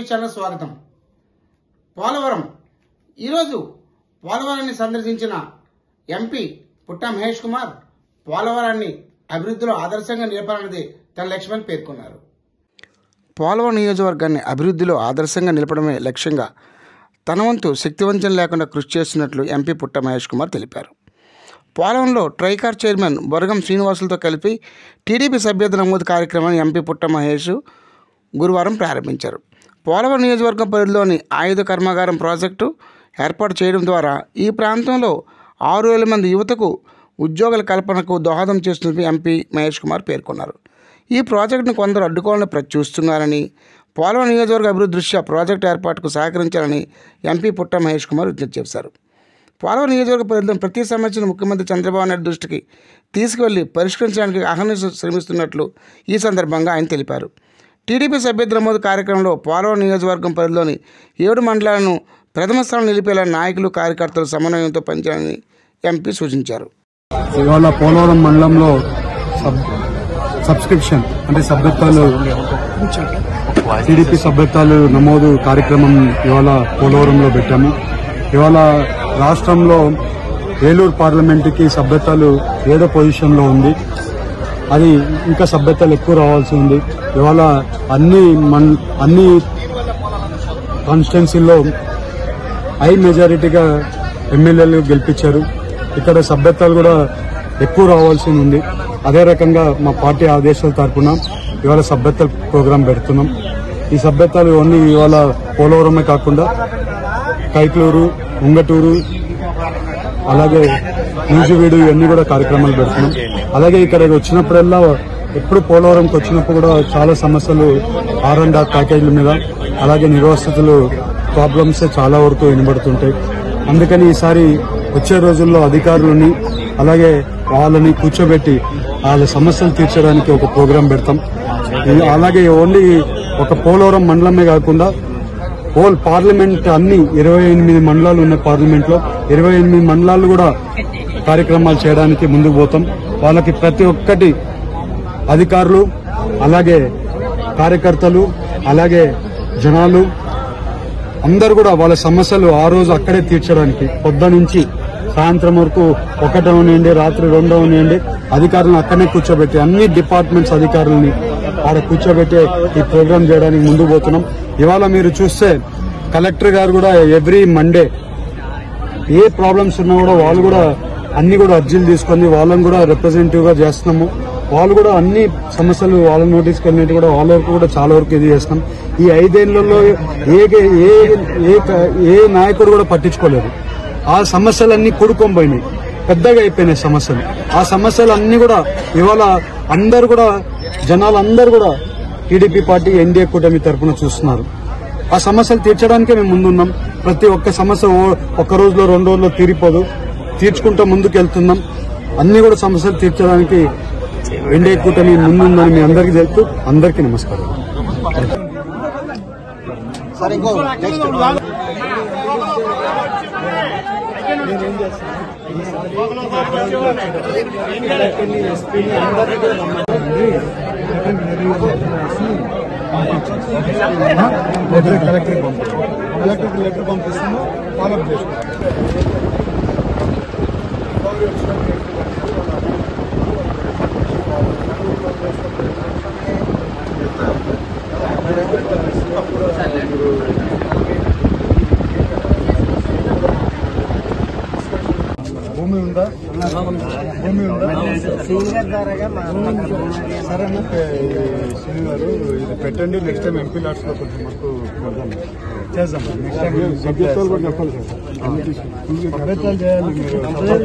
News channel స్వాగతం. పోలవరం ఈరోజు పోలవరాన్ని సందర్శించిన ఎంపీ పుట్టా మహేష్ కుమార్ పోలవరాన్ని అభివృద్ధిలో ఆదర్శంగా నిలపాలన్నది తన లక్ష్యమని పేర్కొన్నారు. పోలవరం నియోజకవర్గాన్ని అభివృద్ధిలో ఆదర్శంగా నిలపడమే లక్ష్యంగా తన వంతు శక్తివంచన లేకుండా కృషి చేస్తున్నట్లు ఎంపీ పుట్టా మహేష్ కుమార్ తెలిపారు. పోలవరంలో ట్రైకార్ చైర్మన్ బొరగం శ్రీనివాసులతో కలిపి టీడీపీ సభ్యత నమోదు కార్యక్రమాన్ని ఎంపీ పుట్టా మహేష్ గురువారం ప్రారంభించారు. పోలవరం నియోజకవర్గం పరిధిలోని ఆయుధ కర్మాగారం ప్రాజెక్టు ఏర్పాటు చేయడం ద్వారా ఈ ప్రాంతంలో 6,000 మంది యువతకు ఉద్యోగాల కల్పనకు దోహదం చేస్తున్నట్టు ఎంపీ మహేష్ కుమార్ పేర్కొన్నారు. ఈ ప్రాజెక్టును కొందరు అడ్డుకోవాలని చూస్తున్నారని, పోలవరం నియోజకవర్గ అభివృద్ధి దృష్ట్యా ప్రాజెక్టు ఏర్పాటుకు సహకరించాలని ఎంపీ పుట్టా మహేష్ కుమార్ విజ్ఞప్తి చేశారు. పోలవరం నియోజకవర్గ పరిధిలో ప్రతి సమస్యను ముఖ్యమంత్రి చంద్రబాబు నాయుడు దృష్టికి తీసుకువెళ్లి పరిష్కరించడానికి అహర్నిశలు శ్రమిస్తున్నట్లు ఈ సందర్భంగా ఆయన తెలిపారు. టీడీపీ సభ్యత నమోదు కార్యక్రమంలో పోలవరం నియోజకవర్గం పరిధిలోని 7 మండలాలను ప్రథమ స్థానం నిలిపేలా నాయకులు కార్యకర్తలు సమన్వయంతో పనిచేయాలని ఎంపీ సూచించారు. ఇవాళ పోలవరం మండలంలో సబ్స్క్రిప్షన్ అంటే సభ్యత్వాలు టీడీపీ సభ్యత్వాలు నమోదు కార్యక్రమం ఇవాళ పోలవరంలో పెట్టాము. ఇవాళ రాష్ట్రంలో ఏలూరు పార్లమెంటుకి సభ్యత్వాలు 7వ పొజిషన్లో ఉంది. అది ఇంకా సభ్యత్వాలు ఎక్కువ రావాల్సి ఉంది. ఇవాళ అన్ని కాన్స్టిట్యున్సీల్లో హై మెజారిటీగా ఎమ్మెల్యేలు గెలిపించారు. ఇక్కడ సభ్యత్వాలు కూడా ఎక్కువ రావాల్సి ఉంది. అదే రకంగా మా పార్టీ ఆదేశాల తరఫున ఇవాళ సభ్యత్వ ప్రోగ్రాం పెడుతున్నాం. ఈ సభ్యత్వాలు ఇవన్నీ ఇవాళ పోలవరమే కాకుండా కైట్లూరు, ఉంగటూరు, అలాగే నూజివీడు ఇవన్నీ కూడా కార్యక్రమాలు పెడుతున్నాం. అలాగే ఇక్కడ వచ్చినప్పుడల్లా ఎప్పుడు పోలవరంకి వచ్చినప్పుడు కూడా చాలా సమస్యలు R&R ప్యాకేజీల మీద అలాగే నిర్వాసితులు ప్రాబ్లమ్స్ చాలా వరకు వినబడుతుంటాయి. అందుకని ఈసారి వచ్చే రోజుల్లో అధికారులని అలాగే వాళ్ళని కూర్చోబెట్టి వాళ్ళ సమస్యలు తీర్చడానికి ఒక ప్రోగ్రాం పెడతాం. అలాగే ఓన్లీ ఒక పోలవరం మండలమే కాకుండా హోల్ పార్లమెంట్ అన్ని 28 మండలాలు ఉన్న పార్లమెంట్ లో 28 మండలాలు కూడా కార్యక్రమాలు చేయడానికి ముందుకు పోతాం. వాళ్ళకి ప్రతి ఒక్కటి అధికారులు అలాగే కార్యకర్తలు అలాగే జనాలు అందరూ కూడా వాళ్ళ సమస్యలు ఆ రోజు అక్కడే తీర్చడానికి పొద్దు నుంచి సాయంత్రం వరకు 1 అవనివ్వండి, రాత్రి 2 అవనివ్వండి, అధికారులను అక్కడనే కూర్చోబెట్టి అన్ని డిపార్ట్మెంట్స్ అధికారులని ఆడ కూర్చోబెట్టి ఈ ప్రోగ్రాం చేయడానికి ముందుకు పోతున్నాం. ఇవాళ మీరు చూస్తే కలెక్టర్ గారు కూడా ఎవ్రీ మండే ఏ ప్రాబ్లమ్స్ ఉన్నా కూడా వాళ్ళు కూడా అన్ని కూడా అర్జీలు తీసుకొని వాళ్ళని కూడా రిప్రజెంటేటివ్ గా చేస్తున్నాము. వాళ్ళు కూడా అన్ని సమస్యలు వాళ్ళ నోటీస్కి వెళ్ళినట్టు కూడా వాళ్ళ వరకు కూడా చాలా వరకు ఇది చేస్తున్నాం. ఈ 5 ఏళ్లలో ఏ నాయకుడు కూడా పట్టించుకోలేదు. ఆ సమస్యలన్నీ కూడుకొని పోయినాయి, పెద్దగా అయిపోయినాయి సమస్యలు. ఆ సమస్యలు అన్ని కూడా ఇవాళ అందరు కూడా జనాలందరూ కూడా టీడీపీ పార్టీ ఎన్డీఏ కూటమి తరఫున చూస్తున్నారు. ఆ సమస్యలు తీర్చడానికే మేము ముందున్నాం. ప్రతి ఒక్క సమస్య ఒక్క రోజులో 2 రోజుల్లో తీరిపోదు, తీర్చుకుంటూ ముందుకు వెళ్తున్నాం. అన్ని కూడా సమస్యలు తీర్చడానికి ఎన్డీఏ కూటమి ముందుందని మీ అందరికీ తెలుపు. అందరికీ నమస్కారం. కలెక్టర్కి లెటర్ పంపిస్తాము, ఫాలో అప్ చేస్తాము. భూమి ఉందా? సరేనా శ్రీని గారు, ఇది పెట్టండి. నెక్స్ట్ టైం ఎంపీ లాట్స్ లో కొంచెం మాకు చేద్దాం. నెక్స్ట్ టైం సభ్యత్వాలు కూడా చెప్పాలి సార్. సభ్యత్వాలు చేయాలి మీరు.